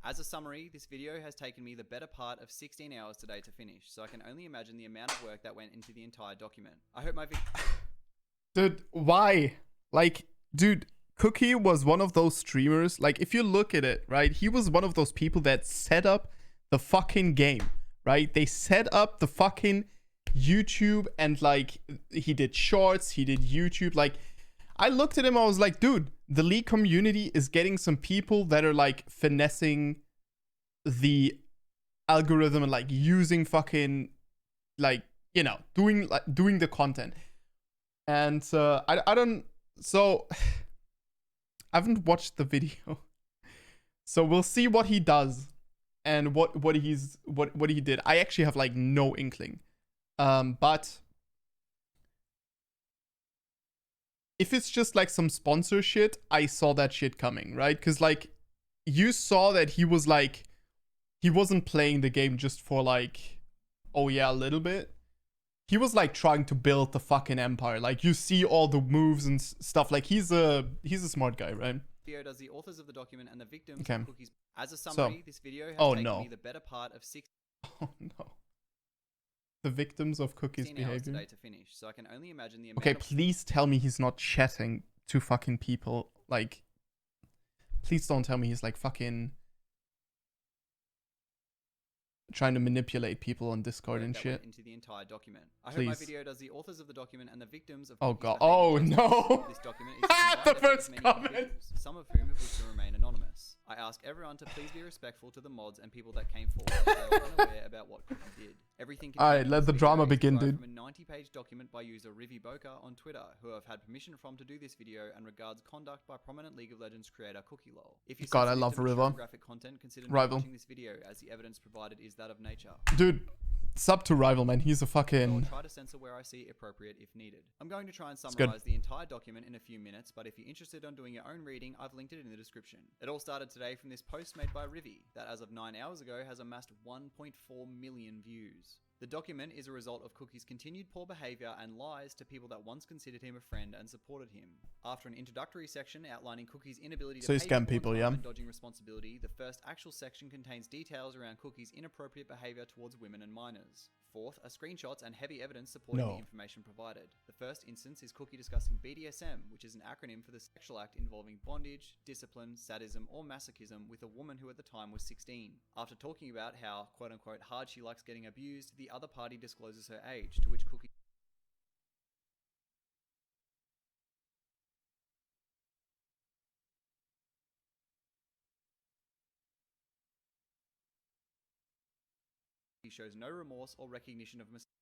As a summary, this video has taken me the better part of 16 hours today to finish, so I can only imagine the amount of work that went into the entire document. I hope my video... Dude, why? Like, dude, Cookie was one of those streamers. Like, if you look at it, right, he was one of those people that set up the fucking game, right? They set up the fucking YouTube and, like, he did shorts, he did YouTube. Like, I looked at him, I was like, dude, the League community is getting some people that are, like, finessing the algorithm and, like, using fucking, like, you know, doing the content. And I don't, so I haven't watched the video, so we'll see what he does and what he did. I actually have like no inkling, but if it's just like some sponsor shit, I saw that shit coming, right? Because like you saw that he was like, he wasn't playing the game just for like, oh yeah, a little bit. He was like trying to build the fucking empire. Like you see all the moves and stuff. Like he's a smart guy, right? Video does the authors of the document and the victims Okay. of Cookie's... As a summary, So, this video has oh taken no. me the better part of 16 Oh no. The victims of Cookie's hours behavior. today to finish, so I can only imagine the amount Okay, of... please tell me he's not chatting to fucking people. Like, please don't tell me he's like fucking trying to manipulate people on Discord and shit. into the entire document. I Please. hope my video does the authors of the document and the victims of... Oh god. Oh no. This document is The first comment. individuals, some of whom have wished to remain anonymous. I ask everyone to please be respectful to the mods and people that came forward as they were unaware about what Cookie did. Everything Alright, let the drama begin, dude. From a 90-page document by user Rivi Boca on Twitter, who I've had permission from to do this video and regards conduct by prominent League of Legends creator Cookie Lol. If you're God, I sensitive love to mature River. graphic content, consider not Rival. watching this video, as the evidence provided is that of nature. Dude, sub to Rival, man. He's a I'll fucking... try to censor where I see appropriate if needed. I'm going to try and summarize the entire document in a few minutes, but if you're interested in doing your own reading, I've linked it in the description. It all started today from this post made by Rivi, that as of 9 hours ago has amassed 1.4 million views. The document is a result of Cookie's continued poor behavior and lies to people that once considered him a friend and supported him. After an introductory section outlining Cookie's inability to So he pay scammed people people, on yeah? time and dodging responsibility, the first actual section contains details around Cookie's inappropriate behavior towards women and minors. Fourth, are screenshots and heavy evidence supporting the information provided. The first instance is Cookie discussing BDSM, which is an acronym for the sexual act involving bondage, discipline, sadism, or masochism with a woman who at the time was 16. After talking about how, quote-unquote, hard she likes getting abused, the other party discloses her age, to which Cookie shows no remorse or recognition of mistakes.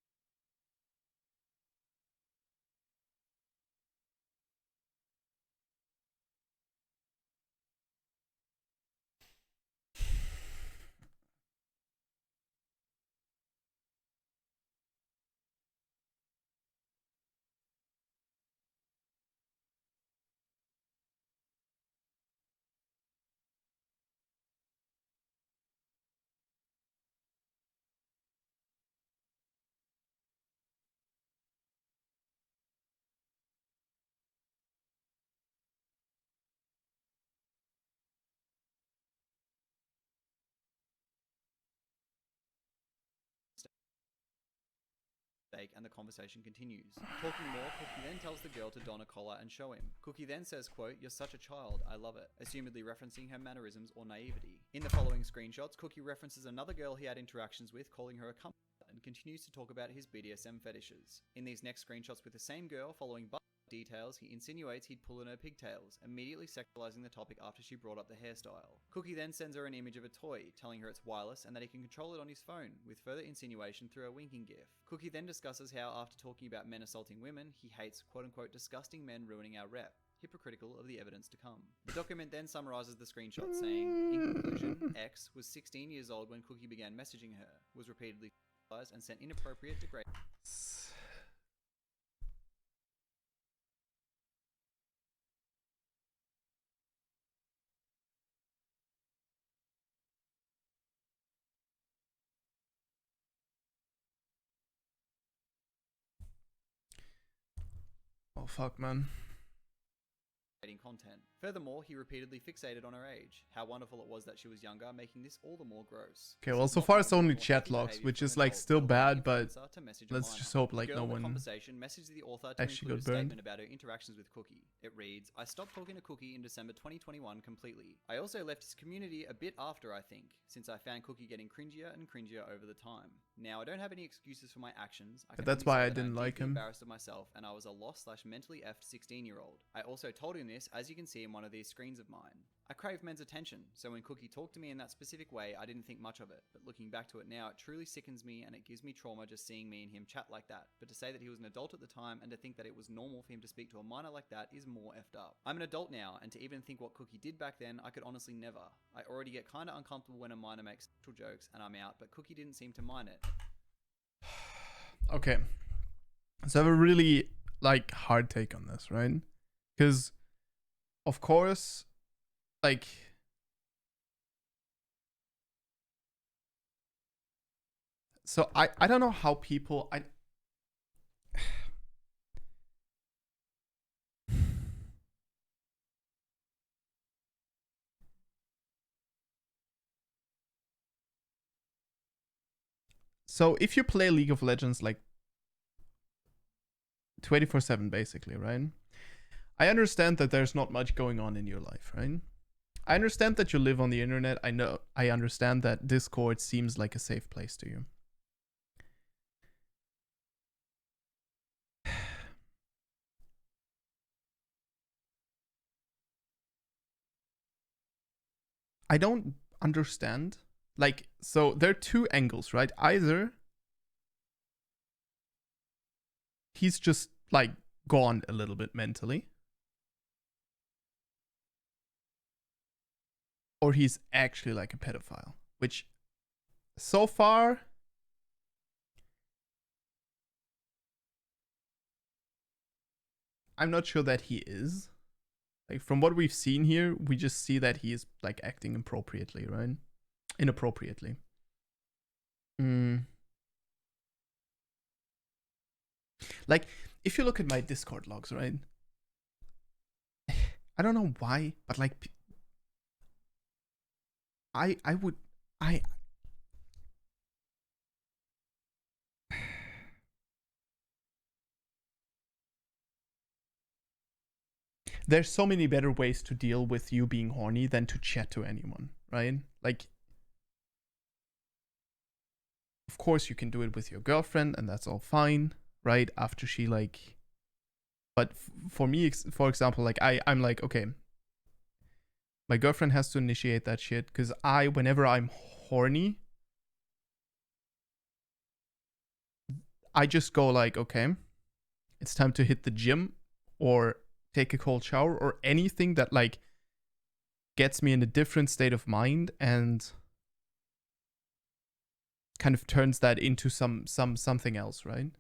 And the conversation continues. Talking more, Cookie then tells the girl to don a collar and show him. Cookie then says, quote, "You're such a child, I love it," assumedly referencing her mannerisms or naivety. In the following screenshots, Cookie references another girl he had interactions with, calling her a cunt, and continues to talk about his BDSM fetishes. In these next screenshots with the same girl, following details, he insinuates he'd pull in her pigtails, immediately sexualizing the topic after she brought up the hairstyle. Cookie then sends her an image of a toy, telling her it's wireless and that he can control it on his phone, with further insinuation through a winking gif. Cookie then discusses how, after talking about men assaulting women, he hates quote-unquote disgusting men ruining our rep, hypocritical of the evidence to come. The document then summarizes the screenshot, saying, in conclusion, X was 16 years old when Cookie began messaging her, was repeatedly sexualized and sent inappropriate, degrading... Oh fuck, man. content. Furthermore, he repeatedly fixated on her age, how wonderful it was that she was younger, making this all the more gross. Okay, This well, is so not far it's normal only or chat healthy logs, behavior which for an is like adult still or bad, an but influencer to message a let's minor. just hope The like girl no in the one conversation messaged the author to actually include a got burned. statement about her interactions with Cookie. It reads, I stopped talking to Cookie in December 2021 completely. I also left his community a bit after, I think, since I found Cookie getting cringier and cringier over the time. Now, I don't have any excuses for my actions. I can That's only why say I that I'm didn't like deeply him. embarrassed of myself and I was a lost/mentally effed 16-year-old. I also told him this, as you can see in one of these screens of mine. I crave men's attention, so when Cookie talked to me in that specific way, I didn't think much of it. But looking back to it now, it truly sickens me and it gives me trauma just seeing me and him chat like that. But to say that he was an adult at the time and to think that it was normal for him to speak to a minor like that is more effed up. I'm an adult now, and to even think what Cookie did back then, I could honestly never. I already get kinda uncomfortable when a minor makes sexual jokes and I'm out, but Cookie didn't seem to mind it. Okay. So I have a really like hard take on this, right? Because of course, like so I don't know how people I so if you play League of Legends like 24/7 basically, right? I understand that there's not much going on in your life, right? I understand that you live on the internet. I understand that Discord seems like a safe place to you. I don't understand. Like, so there are two angles, right? Either he's just like gone a little bit mentally, or he's actually like a pedophile, which so far I'm not sure that he is. Like from what we've seen here, we just see that he is like acting appropriately, right? Inappropriately. Like if you look at my Discord logs, right? I don't know why, but like I would I there's so many better ways to deal with you being horny than to chat to anyone, right? Like of course you can do it with your girlfriend and that's all fine, right? After she like but for me for example, like I'm like okay, my girlfriend has to initiate that shit because whenever I'm horny, I just go like, okay, it's time to hit the gym or take a cold shower or anything that like gets me in a different state of mind and kind of turns that into something else, right?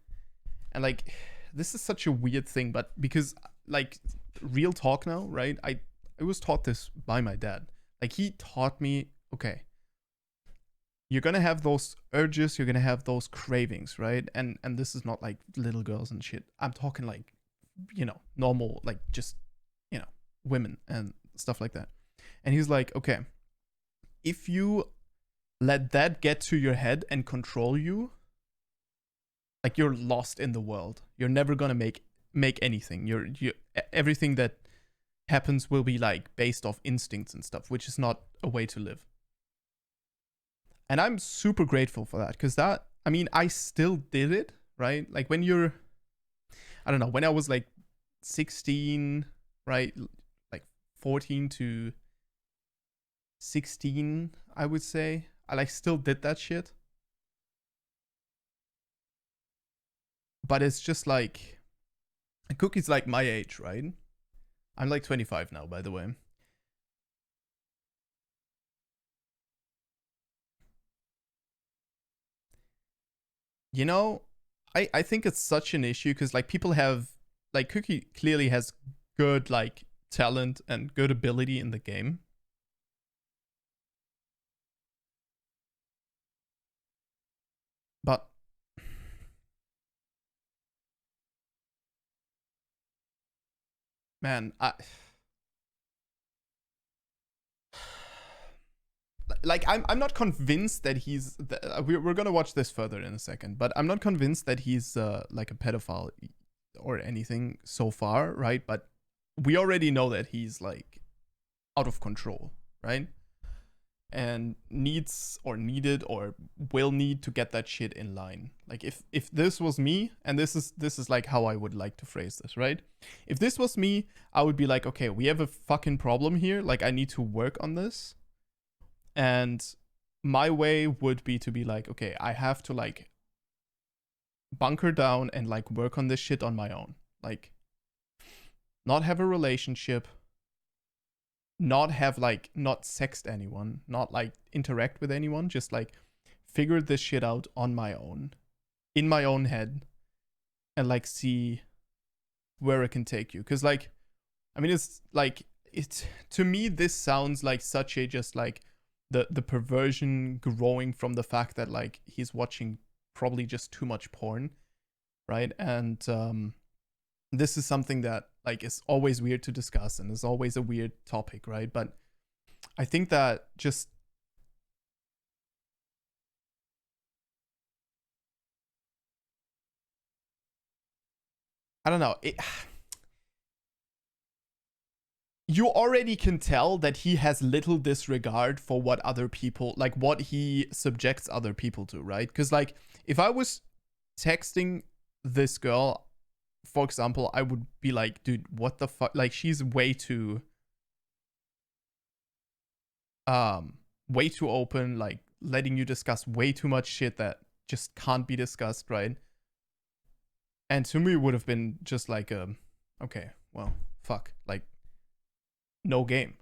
And like this is such a weird thing, but because like real talk now, right? I was taught this by my dad. Like he taught me, okay, you're gonna have those urges, you're gonna have those cravings, right? And this is not like little girls and shit. I'm talking like, you know, normal, like just, you know, women and stuff like that. And he's like, okay, if you let that get to your head and control you, like you're lost in the world. You're never gonna make anything. You everything that happens will be like based off instincts and stuff, which is not a way to live. And I'm super grateful for that because that, I mean, I still did it, right? Like when you're, I don't know, when I was like 16, right? Like 14 to 16, I would say. I like still did that shit. But it's just like, Cookie's like my age, right? I'm like 25 now, by the way. You know, I think it's such an issue because like people have, like Cookie clearly has good like talent and good ability in the game. But man, like I'm not convinced that we're gonna watch this further in a second, but I'm not convinced that he's like a pedophile or anything so far, right? But we already know that he's like out of control, right? And needs or needed or will need to get that shit in line. Like if this was me, and this is like how I would like to phrase this, right? If this was me, I would be like, okay, we have a fucking problem here. Like I need to work on this. And my way would be to be like, okay, I have to like bunker down and like work on this shit on my own. Like not have a relationship, not have like not sext anyone, not like interact with anyone, just like figure this shit out on my own, in my own head, and like see where it can take you. Cause like, I mean, it's like, it's to me, this sounds like such a just like the perversion growing from the fact that like he's watching probably just too much porn, right? And this is something that like is always weird to discuss and is always a weird topic, right? But I think that just I don't know. You already can tell that he has little disregard for what other people, like what he subjects other people to, right? Because like if I was texting this girl, for example, I would be like, dude, what the fuck? Like she's way too open, like letting you discuss way too much shit that just can't be discussed, right? And to me it would have been just like okay, well, fuck, like no game,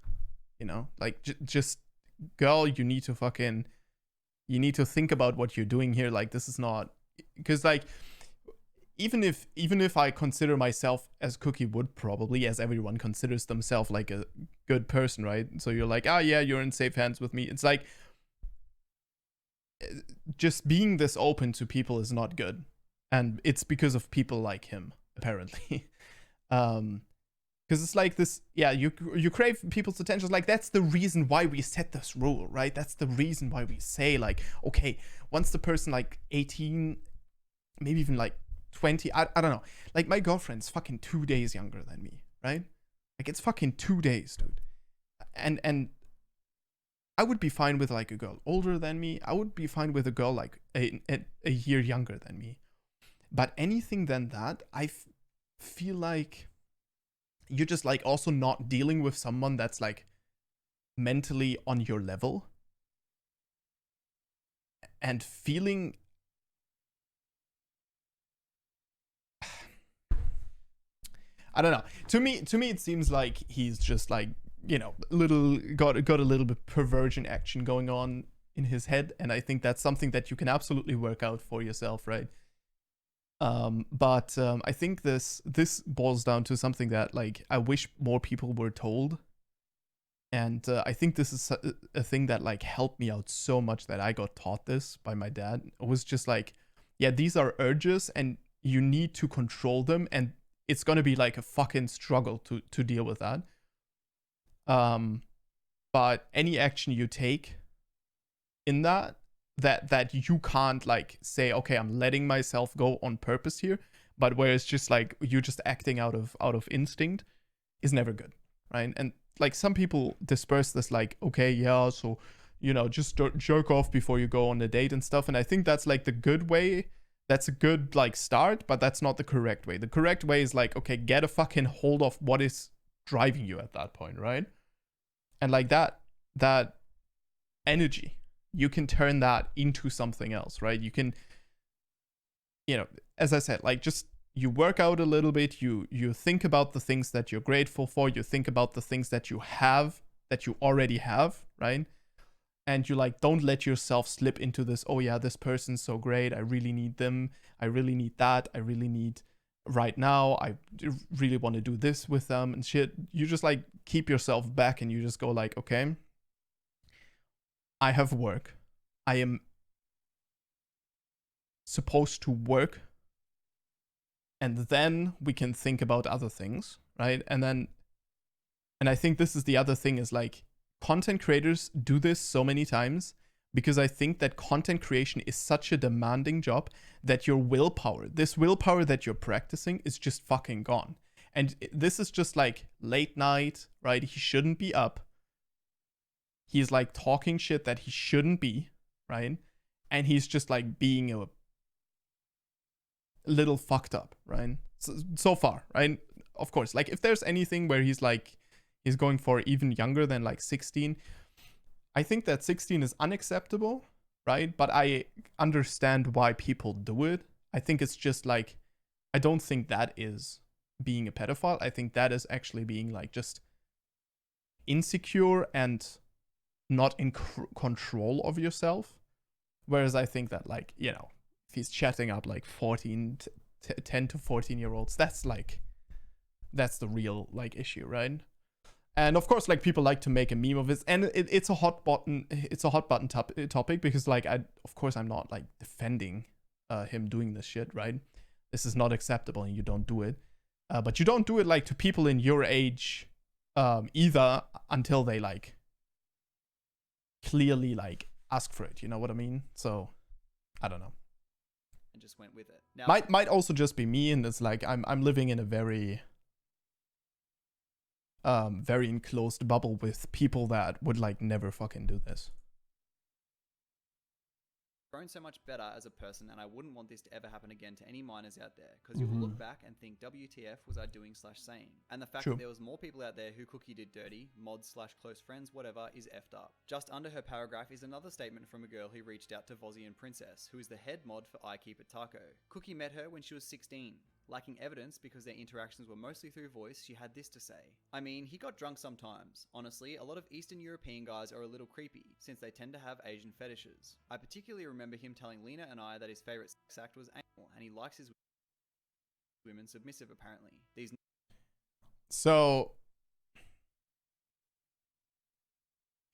you know? Like just girl, you need to think about what you're doing here. Like this is not, because like even if I consider myself, as Cookie would probably, as everyone considers themselves, like a good person, right? So you're like, oh yeah, you're in safe hands with me. It's like just being this open to people is not good, and it's because of people like him apparently. Because it's like this, yeah, you crave people's attention. Like that's the reason why we set this rule, right? That's the reason why we say like, okay, once the person like 18, maybe even like 20, I don't know. Like my girlfriend's fucking 2 days younger than me, right? Like it's fucking 2 days, dude. And I would be fine with like a girl older than me. I would be fine with a girl like a year younger than me. But anything than that, I feel like you're just like also not dealing with someone that's like mentally on your level and feeling I don't know. To me it seems like he's just like, you know, got a little bit perversion action going on in his head, and I think that's something that you can absolutely work out for yourself, right? But I think this boils down to something that like I wish more people were told, and I think this is a thing that like helped me out so much, that I got taught this by my dad. It was just like, yeah, these are urges and you need to control them, and it's gonna be like a fucking struggle to deal with that. But any action you take in that you can't like say, okay, I'm letting myself go on purpose here, but where it's just like you just acting out of instinct, is never good, right? And like some people disperse this like, okay, yeah, so you know, just jerk off before you go on a date and stuff, and I think that's like the good way. That's a good like start, but that's not the correct way. The correct way is like, okay, get a fucking hold of what is driving you at that point, right? And like that energy, you can turn that into something else, right? You can, you know, as I said, like just you work out a little bit, you think about the things that you're grateful for, you think about the things that you have, that you already have, right? And you like don't let yourself slip into this, oh yeah, this person's so great, I really need them, I really need that, I really need right now, I really want to do this with them and shit. You just like keep yourself back and you just go like, okay, I have work, I am supposed to work, and then we can think about other things, right? And I think this is the other thing, is like content creators do this so many times because I think that content creation is such a demanding job that your willpower, this willpower that you're practicing, is just fucking gone. And this is just like late night, right? He shouldn't be up. He's like talking shit that he shouldn't be, right? And he's just like being a little fucked up, right? So far, right? Of course, like if there's anything where he's going for even younger than like 16, I think that 16 is unacceptable, right? But I understand why people do it. I think it's just like, I don't think that is being a pedophile. I think that is actually being like just insecure and not in control of yourself. Whereas I think that, like, you know, if he's chatting up like 10 to 14-year-olds, that's the real like issue, right? And of course, like, people like to make a meme of it, and it's a hot button topic because, like, of course I'm not like defending him doing this shit, right? This is not acceptable and you don't do it. But you don't do it like to people in your age either, until they like clearly like ask for it, you know what I mean? So I don't know. And just went with it. Now, might also just be me, and it's like I'm living in a very enclosed bubble with people that would like never fucking do this. Grown so much better as a person, and I wouldn't want this to ever happen again to any minors out there, because you will look back and think, WTF was I doing/saying? And the fact that there was more people out there who Cookie did dirty, mods/close friends, whatever, is effed up. Just under her paragraph is another statement from a girl who reached out to Vozzy and Princess, who is the head mod for I Keep It Taco. Cookie met her when she was 16. Lacking evidence because their interactions were mostly through voice, she had this to say. I mean, he got drunk sometimes. Honestly, a lot of Eastern European guys are a little creepy, since they tend to have Asian fetishes. I particularly remember him telling Lena and I that his favourite sex act was anal, and he likes his women submissive apparently. So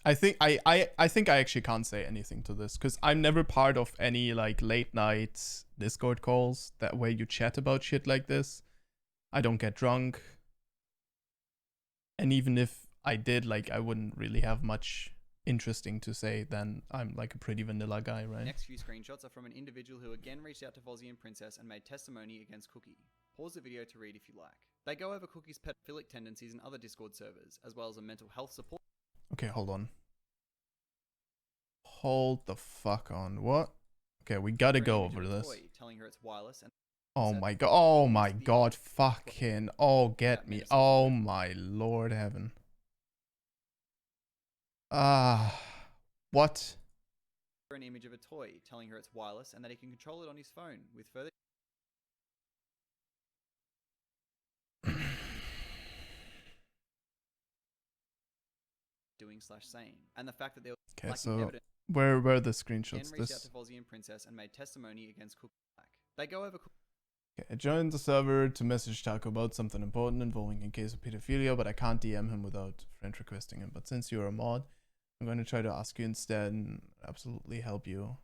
I think I think I actually can't say anything to this because I'm never part of any like late night Discord calls that where you chat about shit like this. I don't get drunk. And even if I did, like, I wouldn't really have much interesting to say. Then I'm like a pretty vanilla guy, right? Next few screenshots are from an individual who again reached out to Vozzy and Princess and made testimony against Cookie. Pause the video to read if you like. They go over Cookie's pedophilic tendencies in other Discord servers, as well as a mental health support. Okay, hold on. Hold the fuck on. What? Okay, we gotta go over this. Telling her it's wireless and oh my god. Oh my god. Fucking. Oh, get me. Oh my lord heaven. What? An image of a toy, telling her it's wireless and that he can control it on his phone with further doing/saying. And the fact that there was okay, so evidence. Where are the screenshots? Then reached out to Vozzy and Princess and made testimony against Cookie. They go over. Okay, I joined the server to message Taco about something important involving a case of pedophilia, but I can't DM him without friend requesting him. But since you're a mod, I'm going to try to ask you instead and absolutely help you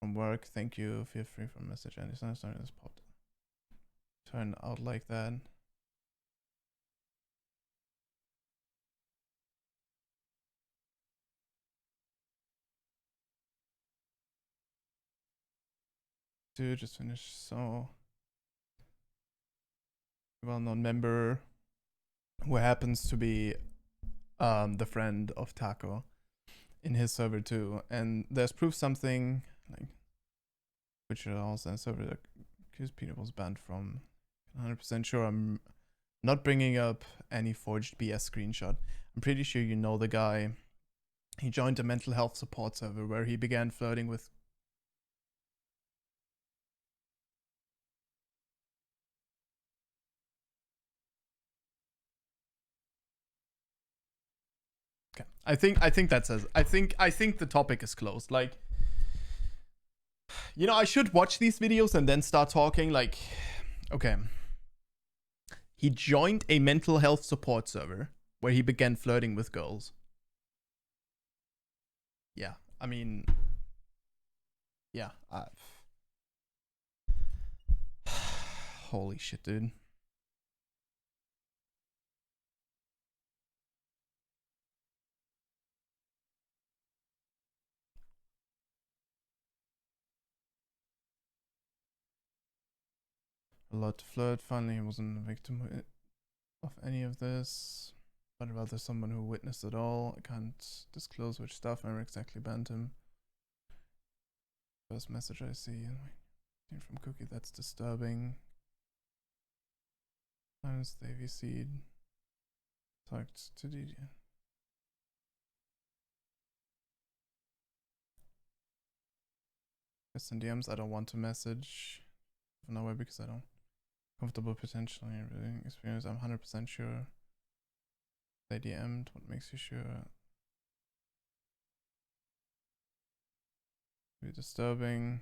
from work. Thank you. Feel free for a message. And sorry, this popped. Turn out like that. Dude, just finished. So, well-known member who happens to be the friend of Taco in his server too, and there's proof something like which are also a server that accused Peter was banned from. 100% sure I'm not bringing up any forged BS screenshot. I'm pretty sure you know the guy. He joined a mental health support server where he began flirting with okay. I think that says I think the topic is closed. Like, you know, I should watch these videos and then start talking. Like, okay. He joined a mental health support server where he began flirting with girls. Yeah, I mean, yeah. Holy shit, dude. A lot to flirt. Finally, he wasn't a victim of any of this, but rather someone who witnessed it all. I can't disclose which staff member exactly banned him. First message I see from Cookie, that's disturbing. Times the AVC talked to DD. Yes, in DMs I don't want to message for nowhere because I don't comfortable potentially revealing experience. I'm 100% sure they DM'd. What makes you sure? Be disturbing.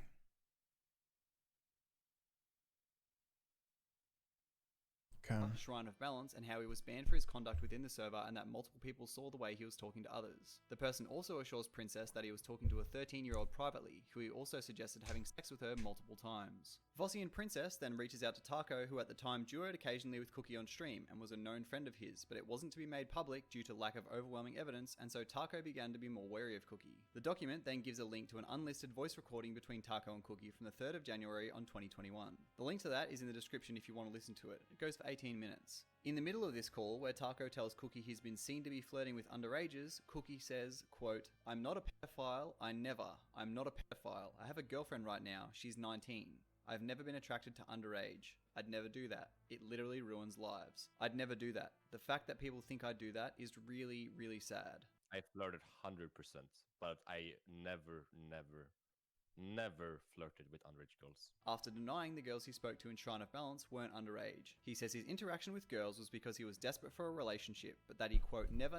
Okay. Shrine of Balance and how he was banned for his conduct within the server and that multiple people saw the way he was talking to others. The person also assures Princess that he was talking to a 13-year-old privately, who he also suggested having sex with her multiple times. Vossi and Princess then reaches out to Taco, who at the time duoed occasionally with Cookie on stream and was a known friend of his, but it wasn't to be made public due to lack of overwhelming evidence, and so Taco began to be more wary of Cookie. The document then gives a link to an unlisted voice recording between Taco and Cookie from the 3rd of January on 2021. The link to that is in the description if you want to listen to it. It goes for 18 minutes. In the middle of this call, where Taco tells Cookie he's been seen to be flirting with underages, Cookie says, quote, "I'm not a pedophile, I'm not a pedophile. I have a girlfriend right now, she's 19. I've never been attracted to underage. I'd never do that. It literally ruins lives. I'd never do that. The fact that people think I do that is really, really sad." I flirted 100%, but I never flirted with underage girls. After denying the girls he spoke to in Shrine of Balance weren't underage. He says his interaction with girls was because he was desperate for a relationship, but that he, quote, never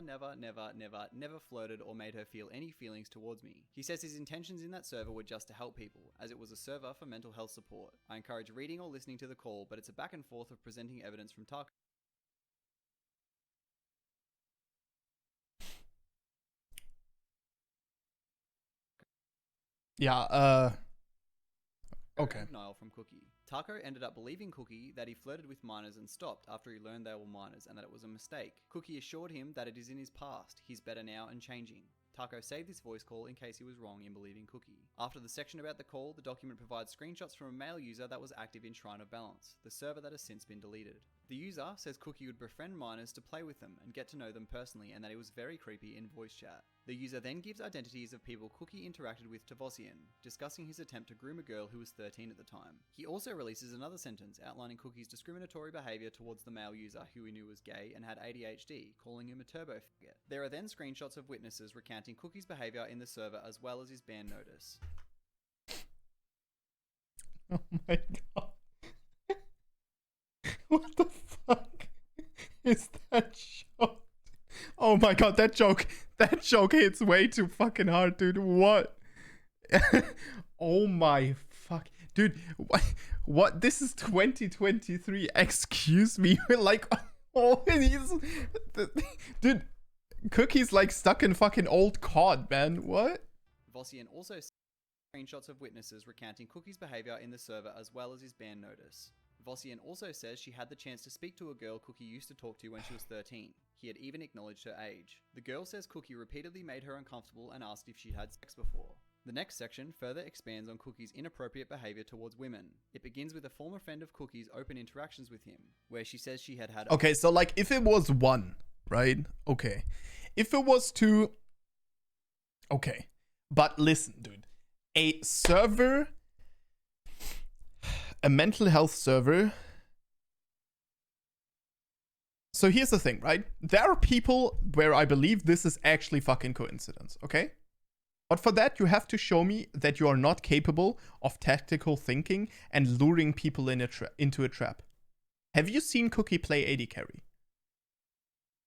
flirted or made her feel any feelings towards me. He says his intentions in that server were just to help people, as it was a server for mental health support. I encourage reading or listening to the call, but it's a back and forth of presenting evidence from Taco. Yeah, okay. Denial from Cookie. Taco ended up believing Cookie that he flirted with minors and stopped after he learned they were minors and that it was a mistake. Cookie assured him that it is in his past, he's better now and changing. Taco saved this voice call in case he was wrong in believing Cookie. After the section about the call, the document provides screenshots from a male user that was active in Shrine of Balance, the server that has since been deleted. The user says Cookie would befriend minors to play with them and get to know them personally, and that it was very creepy in voice chat. The user then gives identities of people Cookie interacted with to Vossian, discussing his attempt to groom a girl who was 13 at the time. He also releases another sentence outlining Cookie's discriminatory behaviour towards the male user who he knew was gay and had ADHD, calling him a turbo faggot. There are then screenshots of witnesses recounting Cookie's behaviour in the server as well as his ban notice. Oh my god. What the fuck is that joke? Oh my god, that joke hits way too fucking hard, dude. What? Oh my fuck. Dude, what? This is 2023. Excuse me. Like, oh, dude, Cookie's like stuck in fucking old COD, man. What? Vossian also screenshots of witnesses recounting Cookie's behaviour in the server as well as his ban notice. Vossian also says she had the chance to speak to a girl Cookie used to talk to when she was 13. He had even acknowledged her age. The girl says Cookie repeatedly made her uncomfortable and asked if she'd had sex before. The next section further expands on Cookie's inappropriate behaviour towards women. It begins with a former friend of Cookie's open interactions with him, where she says she had had... Okay, so like if it was one, right? Okay. If it was two... Okay. But listen, dude. A server... A mental health server. So here's the thing, right? There are people where I believe this is actually fucking coincidence, okay? But for that, you have to show me that you are not capable of tactical thinking and luring people in into a trap. Have you seen Cookie play AD carry?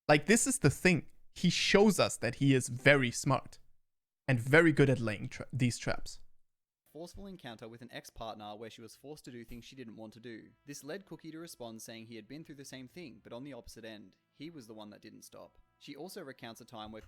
Like, this is the thing. He shows us that he is very smart and very good at laying these traps. Forceful encounter with an ex-partner where she was forced to do things she didn't want to do. This led Cookie to respond saying he had been through the same thing, but on the opposite end. He was the one that didn't stop. She also recounts a time where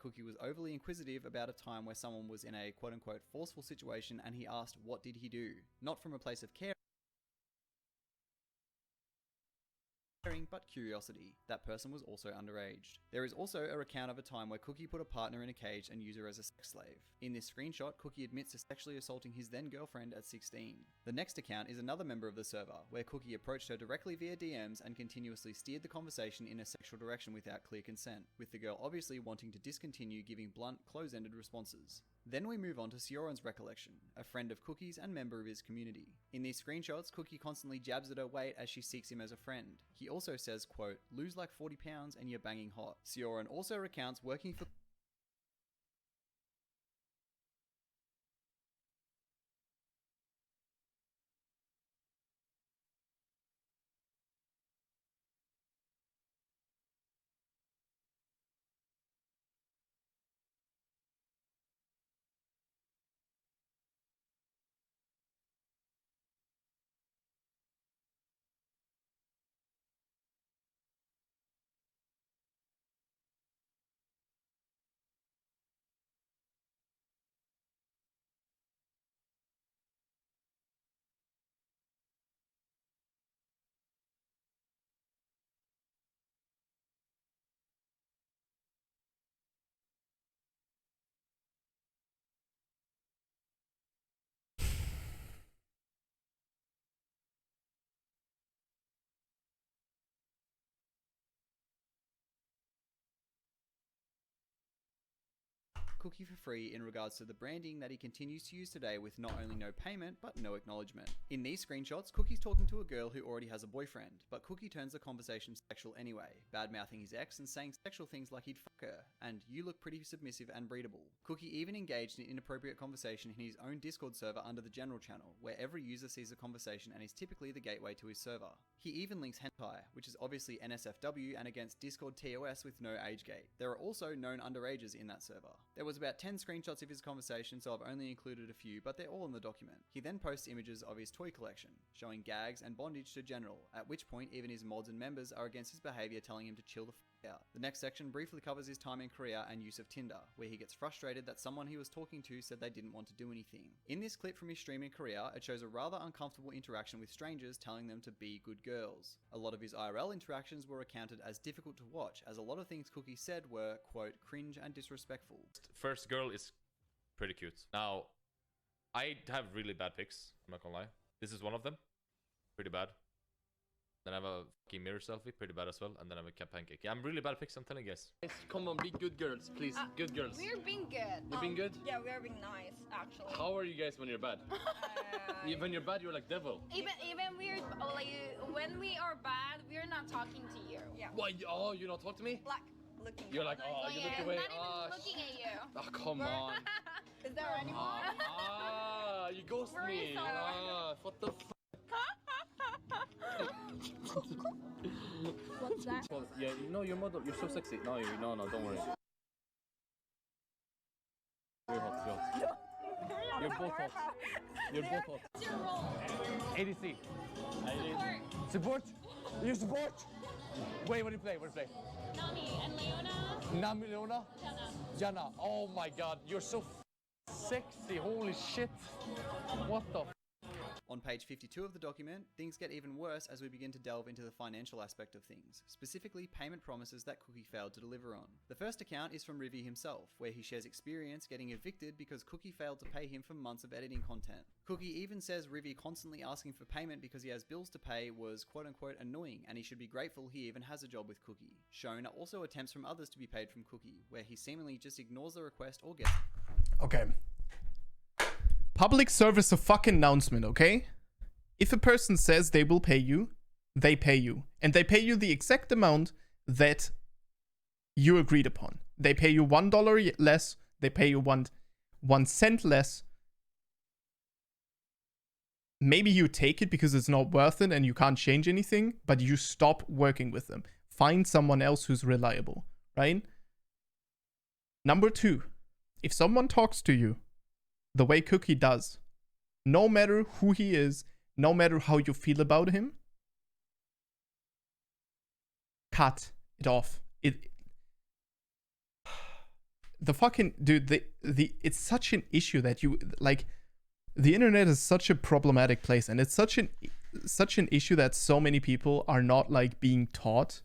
Cookie was overly inquisitive about a time where someone was in a quote-unquote forceful situation and he asked what did he do, not from a place of caring, but curiosity. That person was also underage. There is also a recount of a time where Cookie put a partner in a cage and used her as a sex slave. In this screenshot, Cookie admits to sexually assaulting his then girlfriend at 16. The next account is another member of the server, where Cookie approached her directly via DMs and continuously steered the conversation in a sexual direction without clear consent, with the girl obviously wanting to discontinue giving blunt, close-ended responses. Then we move on to Sioran's recollection, a friend of Cookie's and member of his community. In these screenshots, Cookie constantly jabs at her weight as she seeks him as a friend. He also says, quote, lose like 40 pounds and you're banging hot. Sioran also recounts working for Cookie for free in regards to the branding that he continues to use today with not only no payment, but no acknowledgement. In these screenshots, Cookie's talking to a girl who already has a boyfriend, but Cookie turns the conversation sexual anyway, bad-mouthing his ex and saying sexual things like he'd fuck her, and you look pretty submissive and breedable. Cookie even engaged in inappropriate conversation in his own Discord server under the general channel, where every user sees the conversation and is typically the gateway to his server. He even links hentai, which is obviously NSFW and against Discord TOS with no age gate. There are also known underages in that server. There was about 10 screenshots of his conversation, so I've only included a few, but they're all in the document. He then posts images of his toy collection, showing gags and bondage to general, at which point even his mods and members are against his behaviour, telling him to chill the f out. The next section briefly covers his time in Korea and use of Tinder, where he gets frustrated that someone he was talking to said they didn't want to do anything. In this clip from his stream in Korea, it shows a rather uncomfortable interaction with strangers telling them to be good girls. A lot of his IRL interactions were accounted as difficult to watch, as a lot of things Cookie said were, quote, cringe and disrespectful. First girl is pretty cute. Now, I have really bad pics, I'm not gonna lie. This is one of them. Pretty bad. Then I have a fucking mirror selfie, pretty bad as well. And then I have a cat pancake. Yeah, I'm really bad at pics, I'm telling you guys. Guys, come on, be good girls, please. Good girls. We're being good. You're being good? Yeah, we're being nice, actually. How are you guys when you're bad? When you're bad, you're like devil. Even we're like when we are bad, we're not talking to you. Yeah. Why? Oh, you don't talk to me? Like looking. You're like, oh, you look away. Not even looking at you. Oh, come on. Is there anyone? You ghost We're me. sorry. What the f? What's that? Yeah, you know your model. You're so sexy. No, don't worry. You're hot. You're both hot. You're both hot. What's your role? ADC. Support. Support? You support? Wait, what do you play? Nami and Leona. Nami, Leona? Jana. Oh my god, you're so sexy. Holy shit. What the f? On page 52 of the document, things get even worse as we begin to delve into the financial aspect of things, specifically payment promises that Cookie failed to deliver on. The first account is from Rivi himself, where he shares experience getting evicted because Cookie failed to pay him for months of editing content. Cookie even says Rivi constantly asking for payment because he has bills to pay was quote-unquote annoying, and he should be grateful he even has a job with Cookie. Shown are also attempts from others to be paid from Cookie, where he seemingly just ignores the request or gets... Okay. Public service of fucking announcement, okay? If a person says they will pay you, they pay you. And they pay you the exact amount that you agreed upon. They pay you $1 less, they pay you one cent less. Maybe you take it because it's not worth it and you can't change anything, but you stop working with them. Find someone else who's reliable, right? Number 2, if someone talks to you the way Cookie does, no matter who he is, no matter how you feel about him, cut it off. the fucking dude, the it's such an issue that you like. The internet is such a problematic place, and it's such an issue that so many people are not like being taught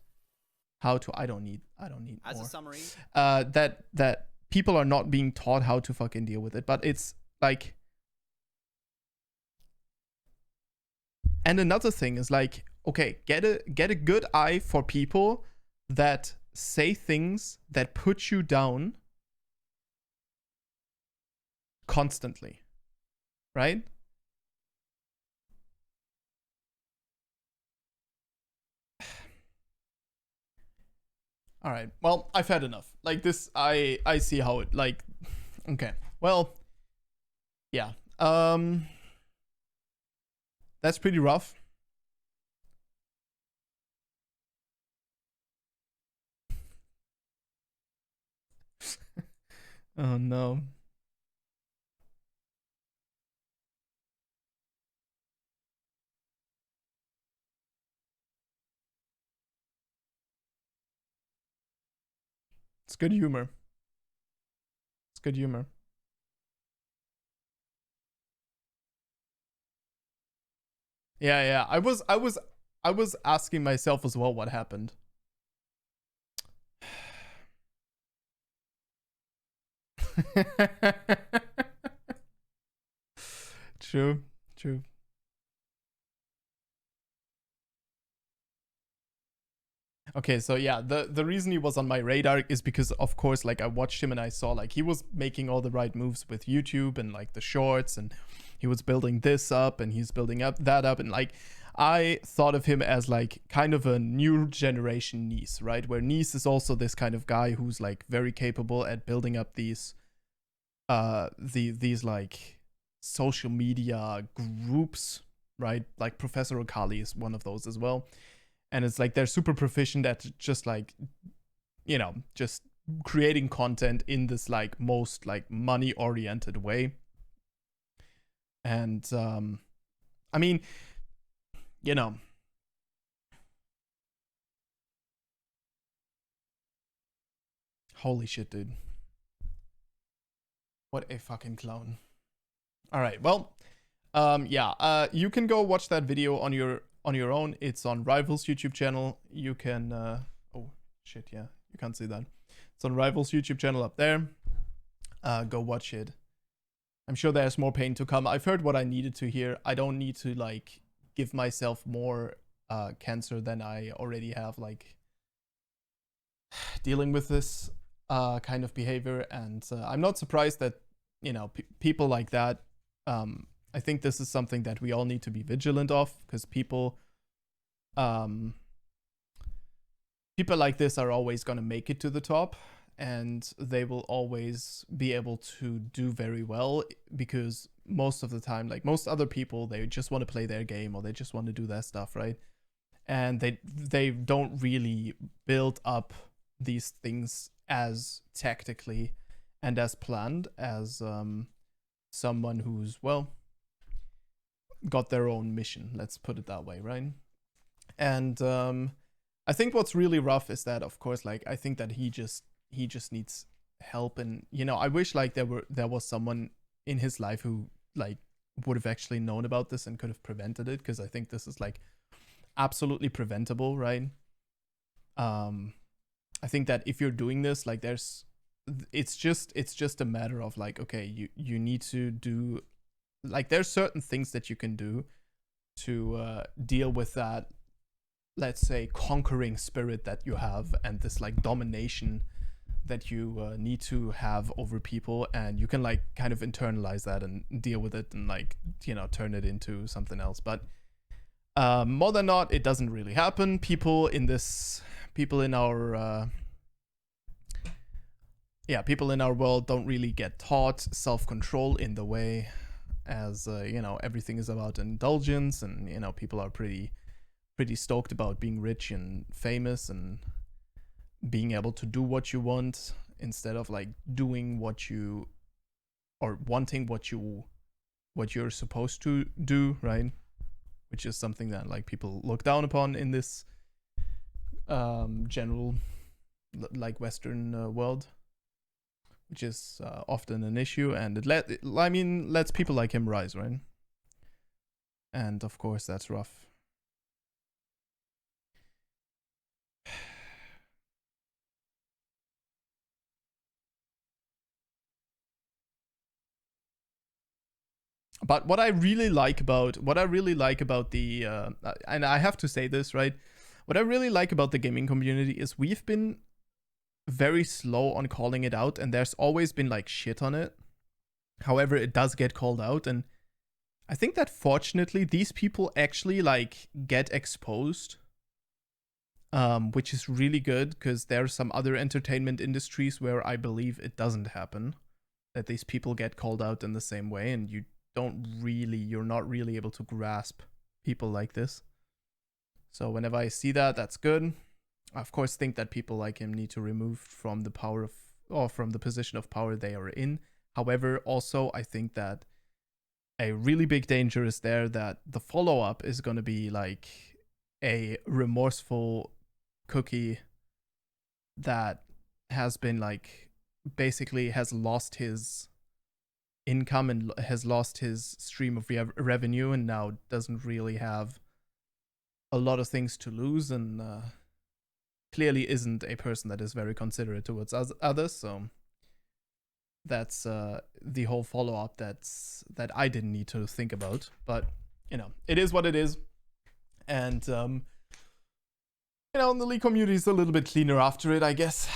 how to. I don't need As more. a summary, That people are not being taught how to fucking deal with it. But it's like, and another thing is like, okay, get a good eye for people that say things that put you down constantly, right? All right. Well, I've had enough. Like this, I see how it like. Okay. Well, yeah. That's pretty rough. Oh no. It's good humor. It's good humor. Yeah. I was asking myself as well what happened. True. Okay, so yeah, the reason he was on my radar is because, of course, like I watched him and I saw like he was making all the right moves with YouTube and like the shorts, and he was building this up and he's building up that up, and like I thought of him as like kind of a new generation Nice, right? Where Nice is also this kind of guy who's like very capable at building up these these like social media groups, right? Like Professor Okali is one of those as well. And it's like they're super proficient at just like, you know, just creating content in this like most like money oriented way. And I mean, you know, holy shit, dude. What a fucking clown. All right, well, yeah, you can go watch that video on your own. It's on Rivals YouTube channel. You can oh shit, yeah, you can't see that. It's on Rivals YouTube channel up there. Go watch it. I'm sure there's more pain to come. I've heard what I needed to hear. I don't need to like give myself more cancer than I already have, like dealing with this kind of behavior. And I'm not surprised that, you know, people like that, I think this is something that we all need to be vigilant of, because people like this are always going to make it to the top, and they will always be able to do very well, because most of the time, like most other people, they just want to play their game or they just want to do their stuff, right? And they don't really build up these things as tactically and as planned as someone who's, well, got their own mission, let's put it that way, right? And I think what's really rough is that, of course, like I think that he just needs help. And you know, I wish like there was someone in his life who like would have actually known about this and could have prevented it, because I think this is like absolutely preventable, right? I think that if you're doing this, like it's just a matter of like, okay, you need to do, like there's certain things that you can do to deal with that, let's say, conquering spirit that you have, and this like domination that you need to have over people, and you can like kind of internalize that and deal with it and like, you know, turn it into something else. But more than not, it doesn't really happen. People in our world don't really get taught self-control in the way as you know, everything is about indulgence, and you know, people are pretty stoked about being rich and famous and being able to do what you want, instead of like doing what you, or wanting what you're supposed to do, right? Which is something that like people look down upon in this general like Western world, which is often an issue, and it lets people like him rise, right? And of course, that's rough. But what I really like about the and I have to say this, right? What I really like about the gaming community is we've been very slow on calling it out, and there's always been like shit on it. However, it does get called out, and I think that fortunately these people actually like get exposed, which is really good, because there are some other entertainment industries where I believe it doesn't happen, that these people get called out in the same way, and you're not really able to grasp people like this. So whenever I see that, that's good. I of course think that people like him need to remove from the from the position of power they are in. However, also I think that a really big danger is there that the follow-up is going to be like a remorseful Cookie that has been like basically has lost his income and has lost his stream of revenue, and now doesn't really have a lot of things to lose, and clearly isn't a person that is very considerate towards others. So that's the whole follow-up that I didn't need to think about. But you know, it is what it is, and you know, the League community is a little bit cleaner after it, I guess.